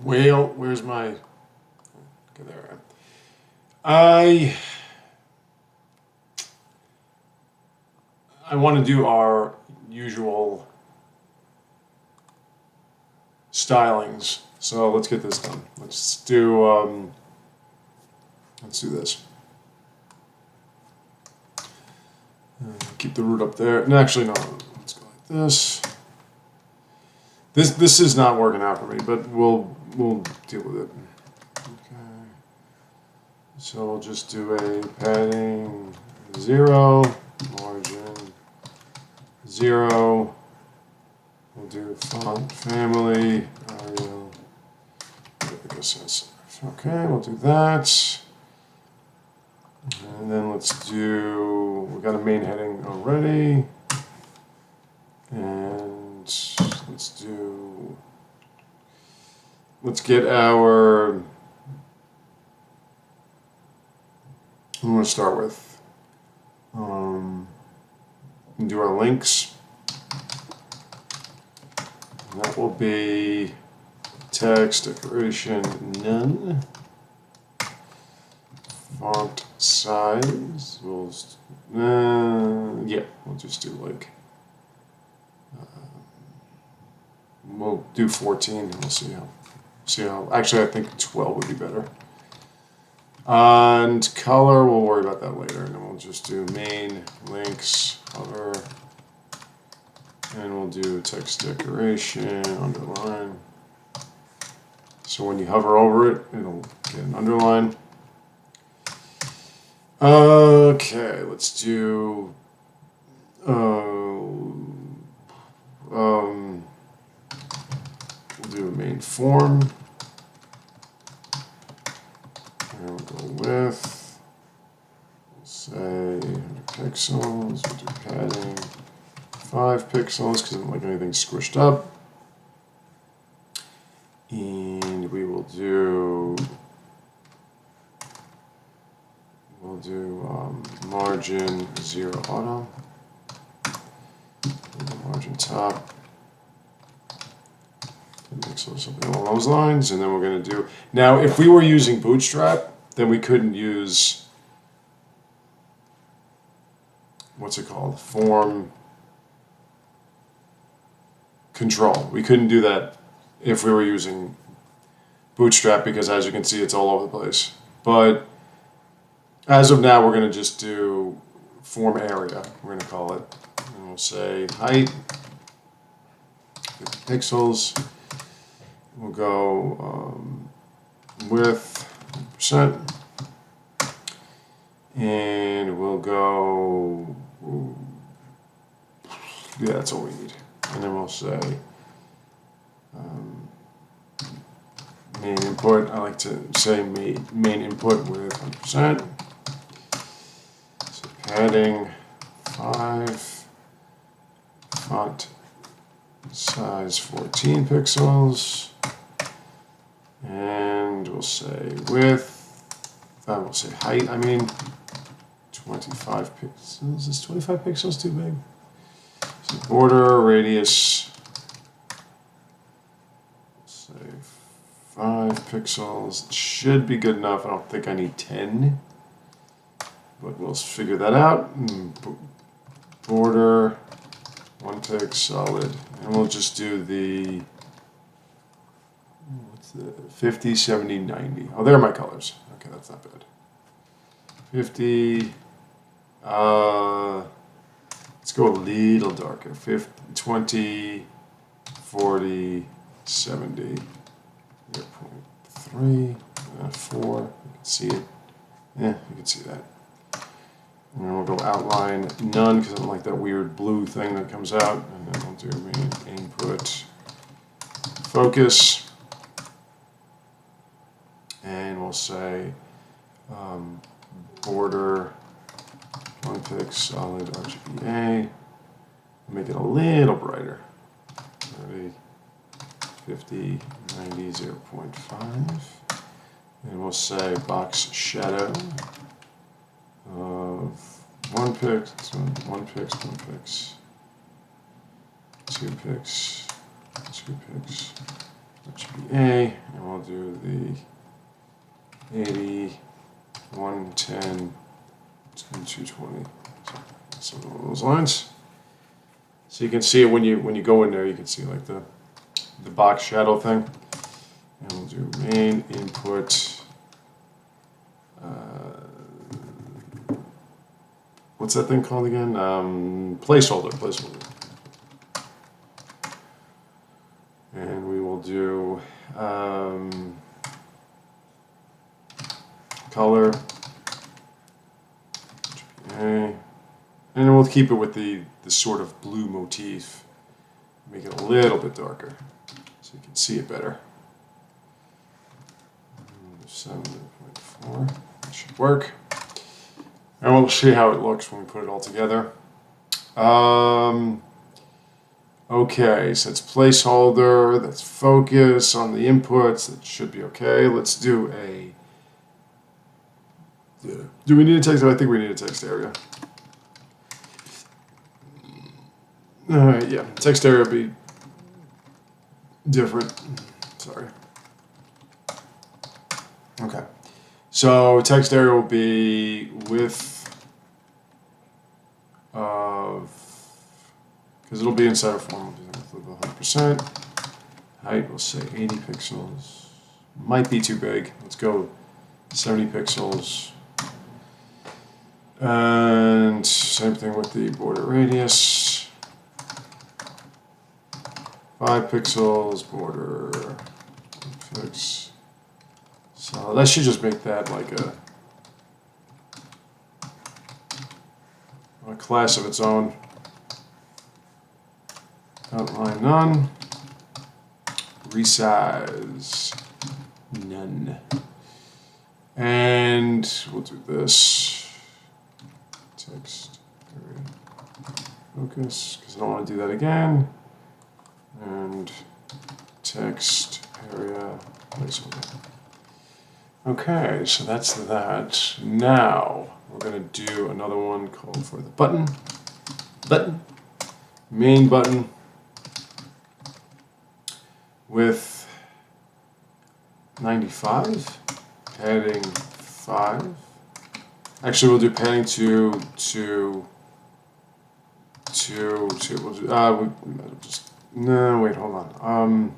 Whale, where's my... Okay, there I want to do our usual stylings. So let's get this done. Let's do this. Keep the root up there. No, actually, no. Let's go like this. This is not working out for me, but we'll deal with it. Okay. So we'll just do a padding 0, margin 0. We'll do font family. Arial. I guess that's okay. We'll do that. And then let's do, we got a main heading already. And let's get our, I'm going to start with, do our links. And that will be text, decoration, none. Font size, we'll just do like, we'll do 14 and we'll see how, actually I think 12 would be better. And color, we'll worry about that later, and then we'll just do main, links, hover, and we'll do text decoration, underline. So when you hover over it, it'll get an underline. Okay, let's do we'll do a main form. And we'll go with, we'll say 100 pixels, we'll do padding 5 pixels because I don't like anything squished up. And we will do margin 0 auto, margin top, so something along those lines, and then we're going to do, now if we were using Bootstrap, then we couldn't use, what's it called, form control. We couldn't do that if we were using Bootstrap because as you can see it's all over the place. But as of now, we're going to just do form area, we're going to call it. And we'll say height, 50 pixels. We'll go width, 100%. And we'll go, yeah, that's all we need. And then we'll say main input, I like to say main input with 100%. Padding 5, font size 14 pixels, and we'll say width, we'll say height, 25 pixels. Is 25 pixels too big? So border, radius, say 5 pixels, should be good enough. I don't think I need 10. But we'll figure that out. Border, 1 pixel solid, and we'll just do the, what's the 50, 70, 90. Oh, there are my colors. Okay, that's not bad. 50. Let's go a little darker. 50, 20, 40, 70. 0.3, 4. You can see it. Yeah, you can see that. And then we'll go outline none because I don't like that weird blue thing that comes out. And then we'll do main input focus. And we'll say border 1 pixel solid RGBA. Make it a little brighter. 30, 50, 90, 0.5. And we'll say box shadow of 1 pixel, 1 pixel, 1 pixel, 2 pixels, 2 pixels, RGBA, and we'll do the 80, 110, 220. Some of those lines. So you can see it when you go in there. You can see like the box shadow thing. And we'll do main input. What's that thing called again? Placeholder. And we will do color. Okay. And then we'll keep it with the sort of blue motif. Make it a little bit darker so you can see it better. 7.4. That should work. And we'll see how it looks when we put it all together. Okay, so it's placeholder, that's focus on the inputs, that should be okay. Let's do a... Do we need a text? I think we need a text area. Yeah, text area would be different. Sorry. Okay. So text area will be width of, because it'll be inside a form, 100%. Height, we'll say 80 pixels. Might be too big. Let's go 70 pixels. And same thing with the border radius. 5 pixels, border, fix. So that should just make that like a class of its own. Outline none. Resize none. And we'll do this. Text area focus, because I don't want to do that again. And text area placeholder. Okay, so that's that. Now we're going to do another one called for the button. Main button with 95, padding 5. Actually, we'll do padding we'll do, just, no, wait, hold on.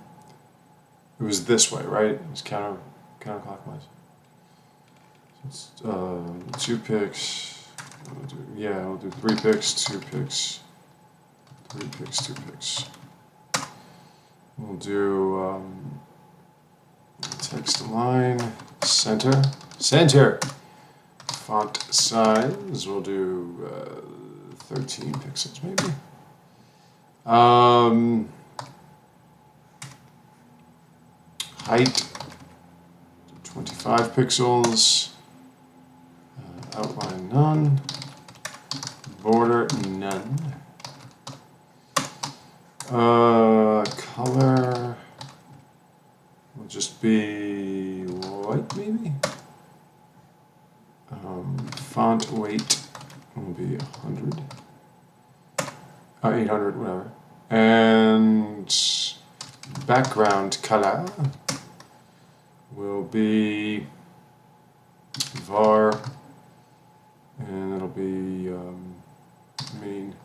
It was this way, right? It was counterclockwise. So it's 2 picks. We'll do 3 picks, 2 picks, 3 picks, 2 picks. We'll do text align, center. Font size, we'll do 13 pixels maybe. Height, 25 pixels. Outline none. Border none. Color will just be white maybe. Font weight will be 100. 800, whatever. And background color will be var, and it'll be main.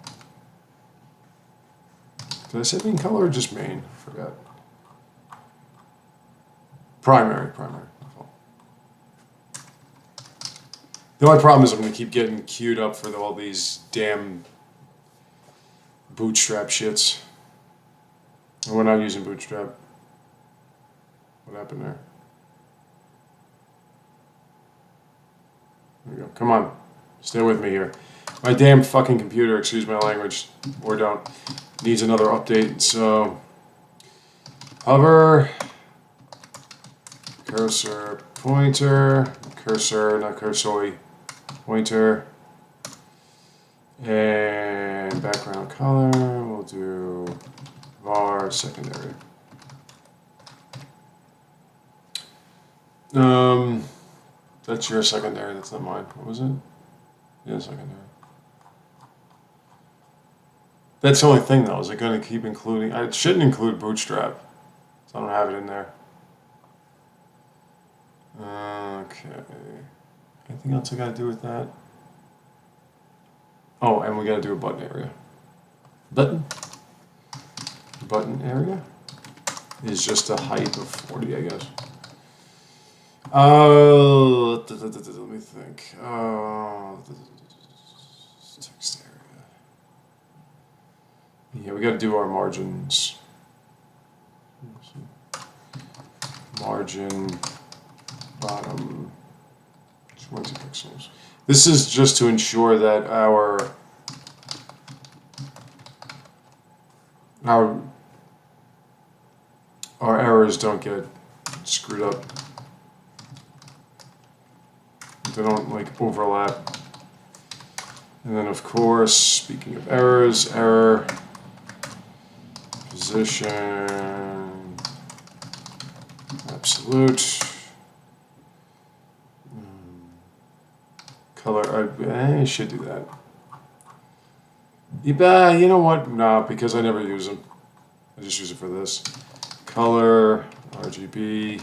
Did I say main color or just main? I forgot. Primary. The only problem is I'm going to keep getting queued up for all these damn Bootstrap shits. And we're not using Bootstrap. What happened there? There we go. Come on. Stay with me here. My damn fucking computer, excuse my language, or don't, needs another update. So, hover, cursor, pointer, cursor, not cursor, pointer, and background color, we'll do var secondary. That's your secondary, that's not mine. What was it? Yeah, secondary. That's the only thing though, is it going to keep including, it shouldn't include Bootstrap, so I don't have it in there. Okay. Anything else I gotta do with that? Oh, and we gotta do a button area. Button area is just a height of 40, I guess. Let me think. Text area. Yeah, we gotta do our margins. Margin bottom 20 pixels. This is just to ensure that our errors don't get screwed up. They don't like overlap. And then of course, speaking of errors, error position absolute color. I should do that. You know what? No, because I never use them. I just use it for this. Color RGB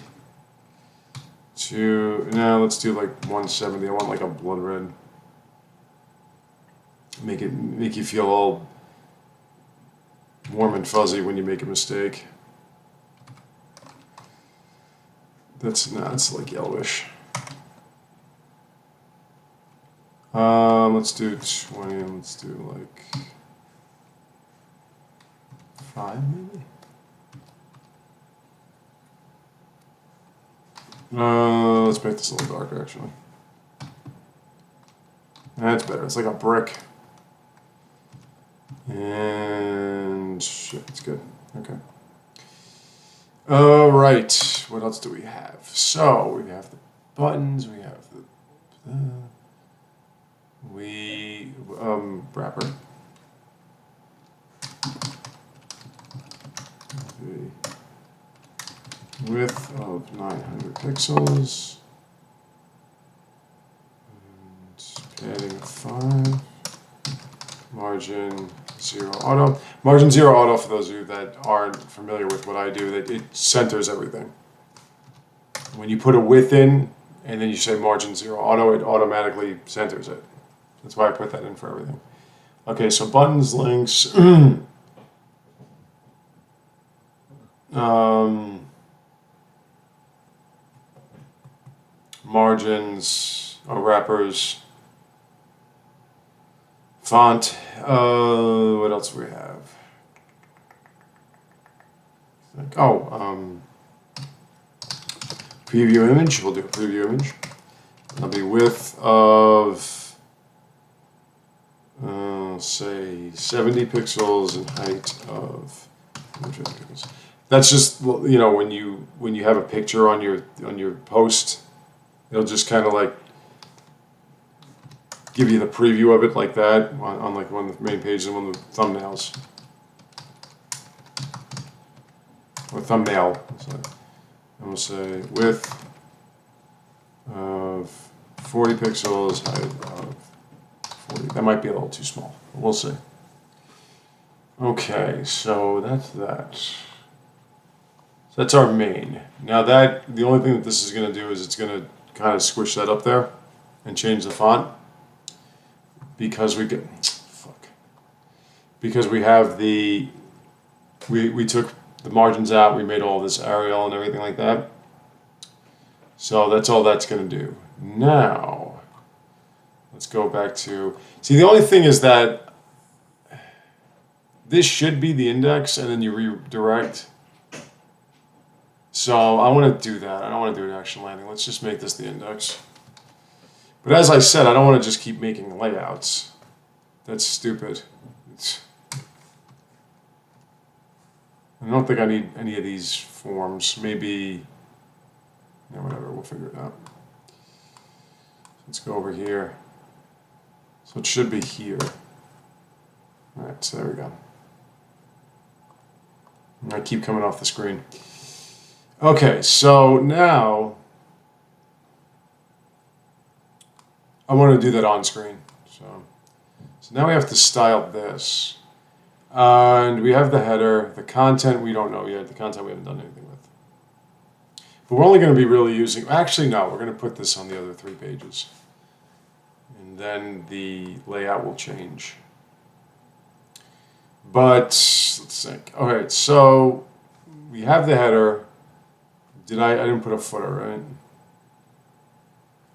to now let's do like 170. I want like a blood red. Make you feel all warm and fuzzy when you make a mistake. It's like yellowish. Let's do 20. Let's do like 5 maybe. Let's make this a little darker actually. That's better. It's like a brick. And shit, it's good. Okay. All right. What else do we have? So we have the buttons. We have the wrapper. The width of 900 pixels. And padding of 5. Margin 0 auto. Margin 0 auto, for those of you that aren't familiar with what I do, it centers everything. When you put a width in and then you say margin 0 auto, it automatically centers it. That's why I put that in for everything. Okay, so buttons, links, margins, wrappers, font. What else do we have? Preview image. We'll do a preview image. That'll be width of say 70 pixels and height of 150 pixels. That's just, you know, when you have a picture on your post, it'll just kind of like give you the preview of it like that on like one of the main pages and one of the thumbnails. Or thumbnail. So I'm going to say width of 40 pixels, height of 40. That might be a little too small. We'll see. Okay, so that's that. So that's our main. Now the only thing that this is going to do is it's going to kind of squish that up there and change the font. Because we have we took the margins out, we made all this Arial and everything like that. So that's all that's going to do. Now, let's go back to, see, the only thing is that this should be the index and then you redirect. So I want to do that. I don't want to do an action landing. Let's just make this the index. But as I said, I don't want to just keep making layouts. That's stupid. I don't think I need any of these forms. Maybe, yeah, whatever, we'll figure it out. Let's go over here. So it should be here. All right, so there we go. And I keep coming off the screen. Okay, so now I want to do that on screen. So now we have to style this. And we have the header. The content we don't know yet. The content we haven't done anything with. But we're only going to be really using, actually no, we're going to put this on the other 3 pages. And then the layout will change. But let's think. All right, so we have the header. I didn't put a footer, right?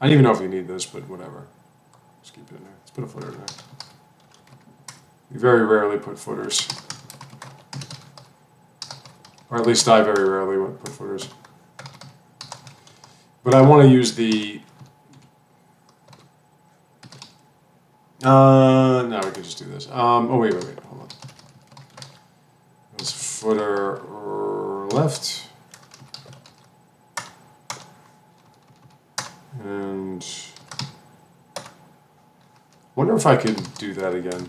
I don't even know if you need this, but whatever. Just keep it in there. Let's put a footer in there. We very rarely put footers. Or at least I very rarely put footers. But I want to use the... no, we can just do this. Oh, wait, hold on. It's footer left. And... wonder if I could do that again.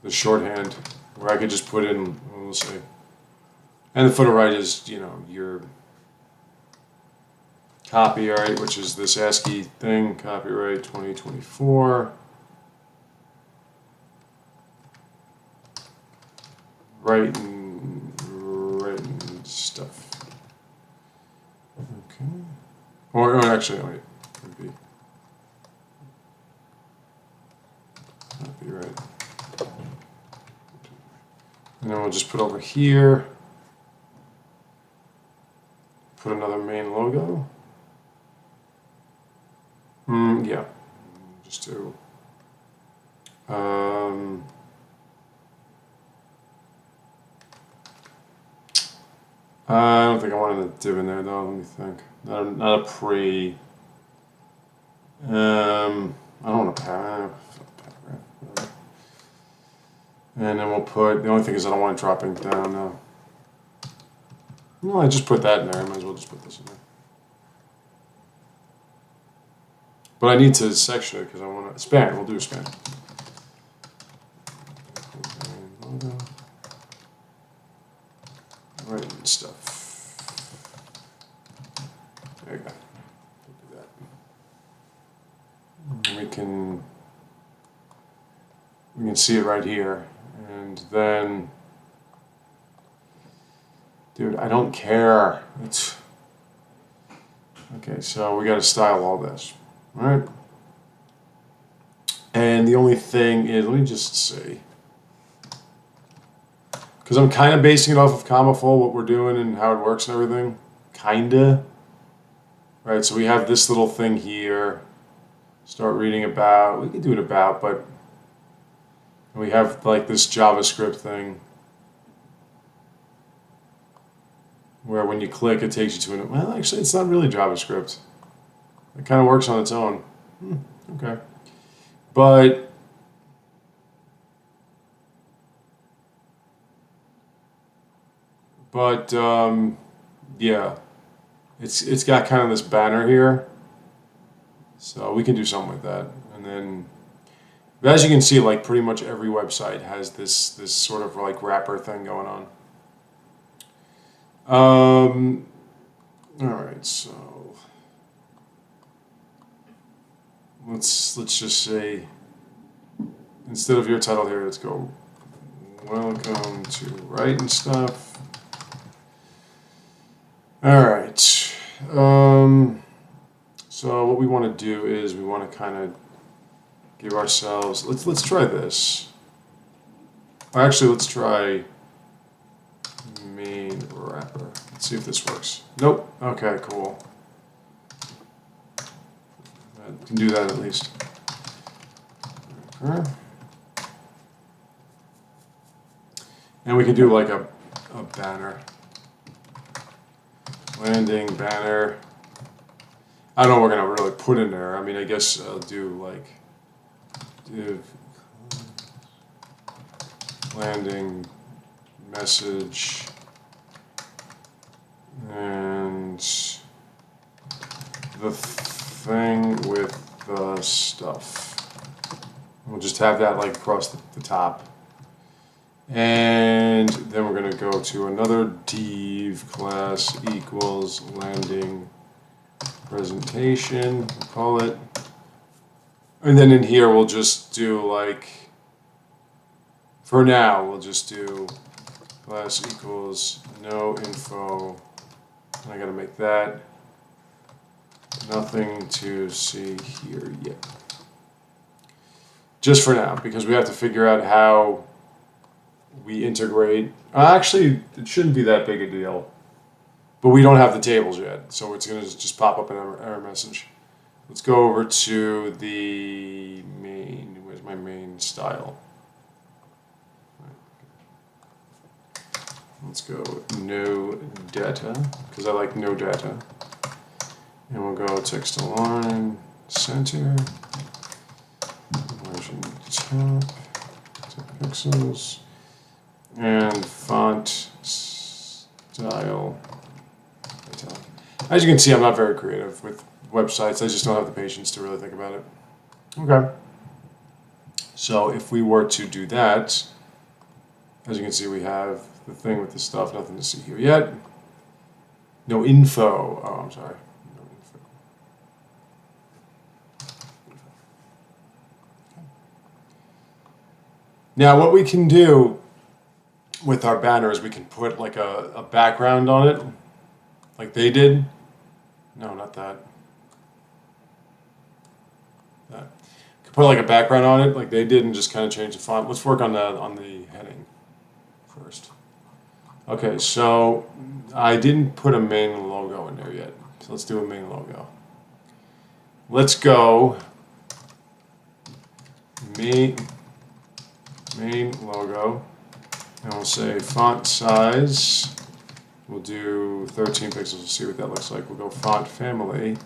The shorthand, where I could just put in, we'll see. And the footer right is, you know, your copyright, which is this ASCII thing, copyright 2024. Writing stuff. Okay. Or actually, wait, could be copyright. And then we'll just put over here, put another main logo. Yeah, just do. I don't think I wanted a div in there though. Let me think. Not a pre. I don't want a paragraph. And then we'll put, the only thing is I don't want it dropping down now. No, I just put that in there. I might as well just put this in there. But I need to section it because I want to, span, we'll do a span. Writing stuff. There you go. Do that. And we can see it right here. And then, dude, I don't care. It's okay. So we got to style all this, all right? And the only thing is, let me just see, because I'm kind of basing it off of Comaful, what we're doing and how it works and everything, kinda. Right. So we have this little thing here. Start reading about. We can do it about, but. We have like this JavaScript thing where when you click it takes you to an, well actually it's not really JavaScript. It kind of works on its own. Okay. But yeah, it's got kind of this banner here. So we can do something with that. And then but as you can see, like pretty much every website has this sort of like wrapper thing going on. All right, so let's just say instead of your title here, let's go welcome to writing stuff. All right. So what we want to do is we want to kind of give ourselves, let's try this. Actually, let's try main wrapper. Let's see if this works. Nope. Okay, cool. I can do that at least. Okay. And we can do like a banner. Landing banner. I don't know what we're gonna really put in there. I mean, I guess I'll do like div landing message and the thing with the stuff. We'll just have that like across the top. And then we're going to go to another div class equals landing presentation, we'll call it. And then in here we'll just do like, for now we'll just do class equals no info And I gotta make that nothing to see here yet. Just for now, because we have to figure out how we integrate. Actually, it shouldn't be that big a deal. But we don't have the tables yet, so it's going to just pop up an error message. Let's go over to the main. Where's my main style? Let's go no data, because I like no data. And we'll go text align, center, margin top, 10 pixels, and font style. As you can see, I'm not very creative with websites. I just don't have the patience to really think about it. Okay. So if we were to do that, as you can see, we have the thing with the stuff. Nothing to see here yet. No info. Oh, I'm sorry. No info. Okay. Now, what we can do with our banner is we can put like a background on it, like they did. No, not that. That. Could put like a background on it, like they did, and just kind of change the font. Let's work on the heading first. Okay, so I didn't put a main logo in there yet, so let's do a main logo. Let's go main logo, and we'll say font size. We'll do 13 pixels. We'll see what that looks like. We'll go font family.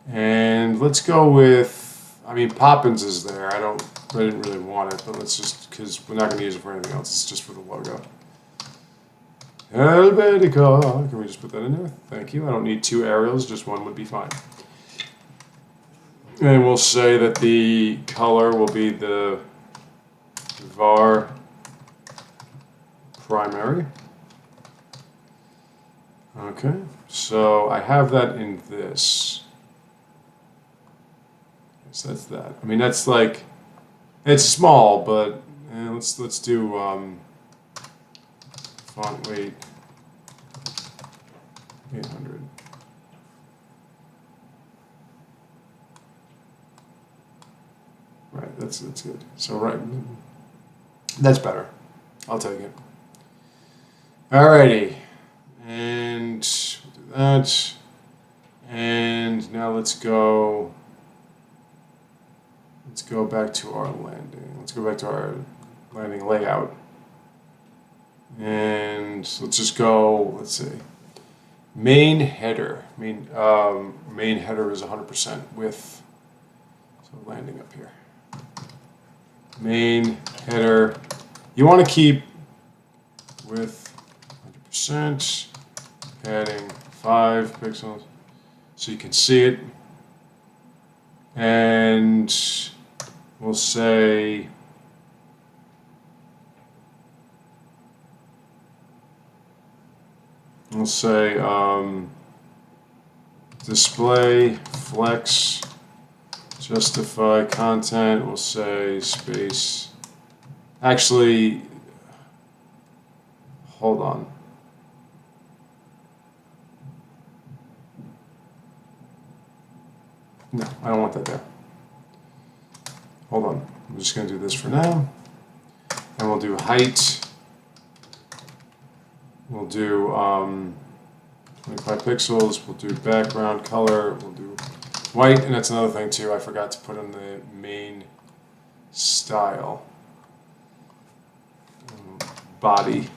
And let's go with, I mean, Poppins is there. I didn't really want it, but let's just, because we're not going to use it for anything else. It's just for the logo. Helvetica. Can we just put that in there? Thank you. I don't need two Arials. Just one would be fine. And we'll say that the color will be the var primary. Okay, so I have that in this. So that's that. I mean, that's like, it's small, but let's do font weight 800. Right, that's good. So right, that's better. I'll take it. Alrighty. And we'll do that. And now let's go back to our landing. Let's go back to our landing layout. And let's just go, let's see. Main header. Main header is 100% width. So landing up here. Main header. You want to keep width 100%. Padding 5 pixels so you can see it, and we'll say display flex justify content. We'll say space. Actually, hold on. No, I don't want that there. Hold on. I'm just going to do this for now. And we'll do height. We'll do 25 pixels. We'll do background color. We'll do white. And that's another thing, too. I forgot to put in the main style. Body.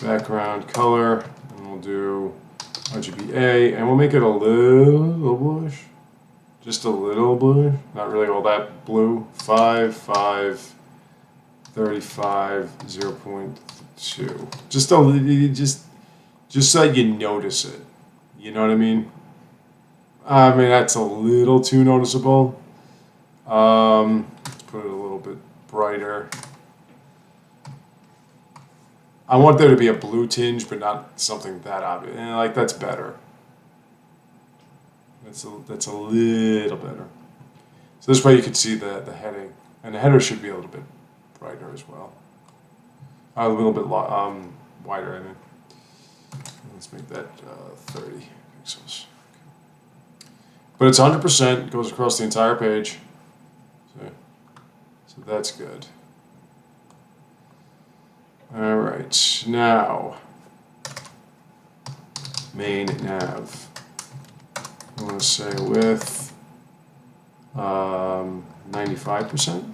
Background color. And we'll do RGBA, and we'll make it a little bluish, just a little bluish, not really all that blue. 5, 5, 35, 0.2. Just so you notice it. You know what I mean? I mean that's a little too noticeable. Let's put it a little bit brighter. I want there to be a blue tinge, but not something that obvious. And like that's better. That's a little better. So this way you can see the heading, and the header should be a little bit brighter as well. A little bit wider, I mean. let's make that 30 pixels. But it's 100%, goes across the entire page. So that's good. All right, now main nav. I want to say width 95%,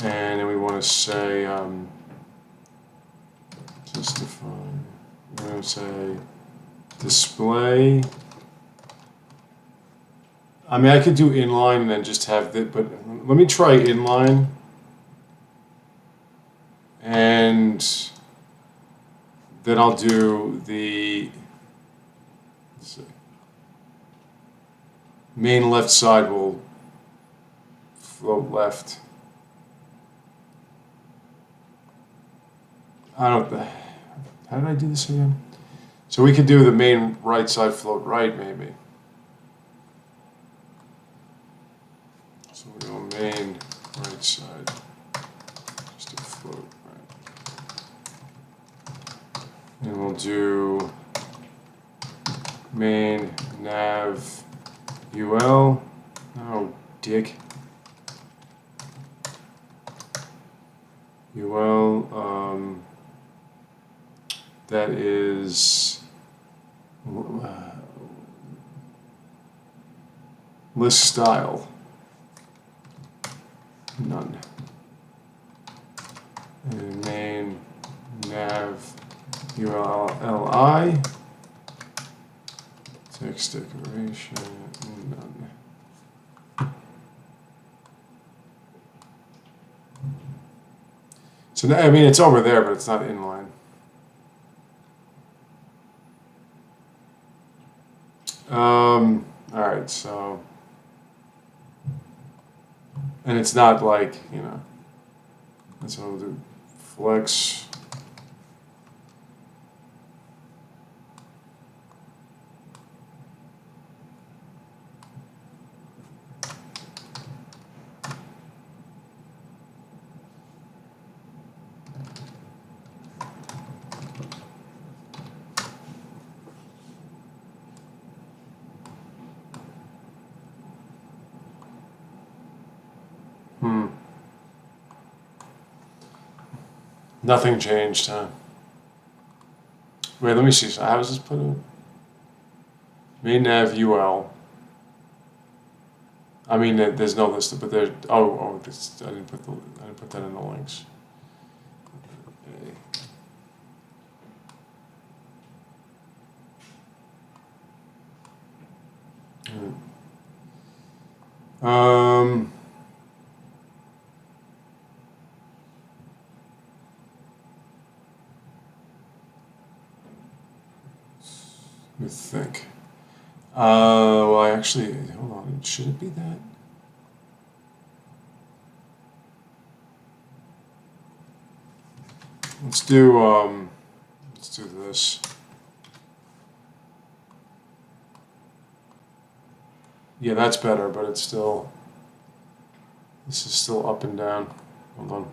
and then we want to say justify. We're going to say display. I mean, I could do inline and then just have that, but let me try inline. And then I'll do the, let's see, main left side will float left. I don't know. How did I do this again? So we could do the main right side float right, maybe. So we go main right side, just to float right. And we'll do main nav UL. Oh, dick. UL, that is list style. None. And main nav ULLI. Text decoration. None. So now, I mean, it's over there, but it's not inline. All right, so, and it's not like, you know, that's what we'll do. Flex. Nothing changed, huh? Wait, let me see. So how does this put it? Main nav UL. I mean, there's no list, but there. Oh, this, I didn't put that in the links. Okay. Let me think. Well, actually, hold on. Should it be that? Let's do this. Yeah, that's better, but it's still, this is still up and down. Hold on.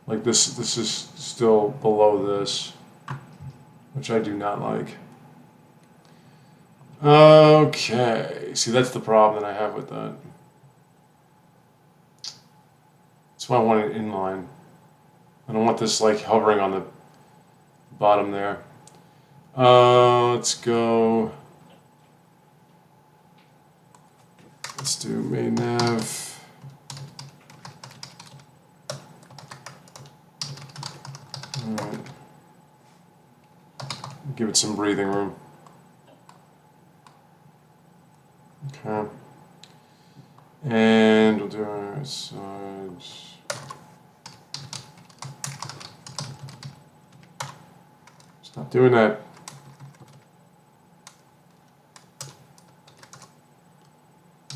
Like this is still below this, which I do not like. Okay, see, that's the problem that I have with that. That's why I want it inline. I don't want this like hovering on the bottom there. Let's go. Let's do main nav. All right. Give it some breathing room. Okay. And we'll do our sides. Stop doing that.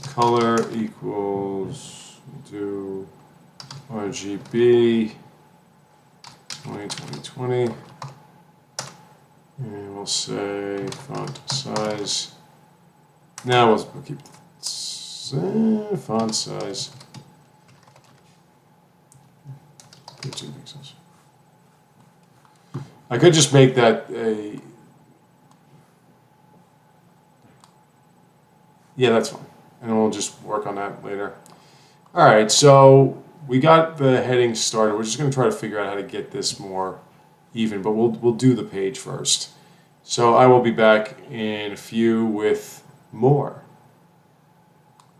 Color equals, we'll do RGB 2020. And we'll say font size. Now we'll keep font size 13 pixels. I could just make that a... Yeah, that's fine. And we'll just work on that later. All right, so we got the heading started. We're just going to try to figure out how to get this more even, but we'll do the page first. So I will be back in a few with more.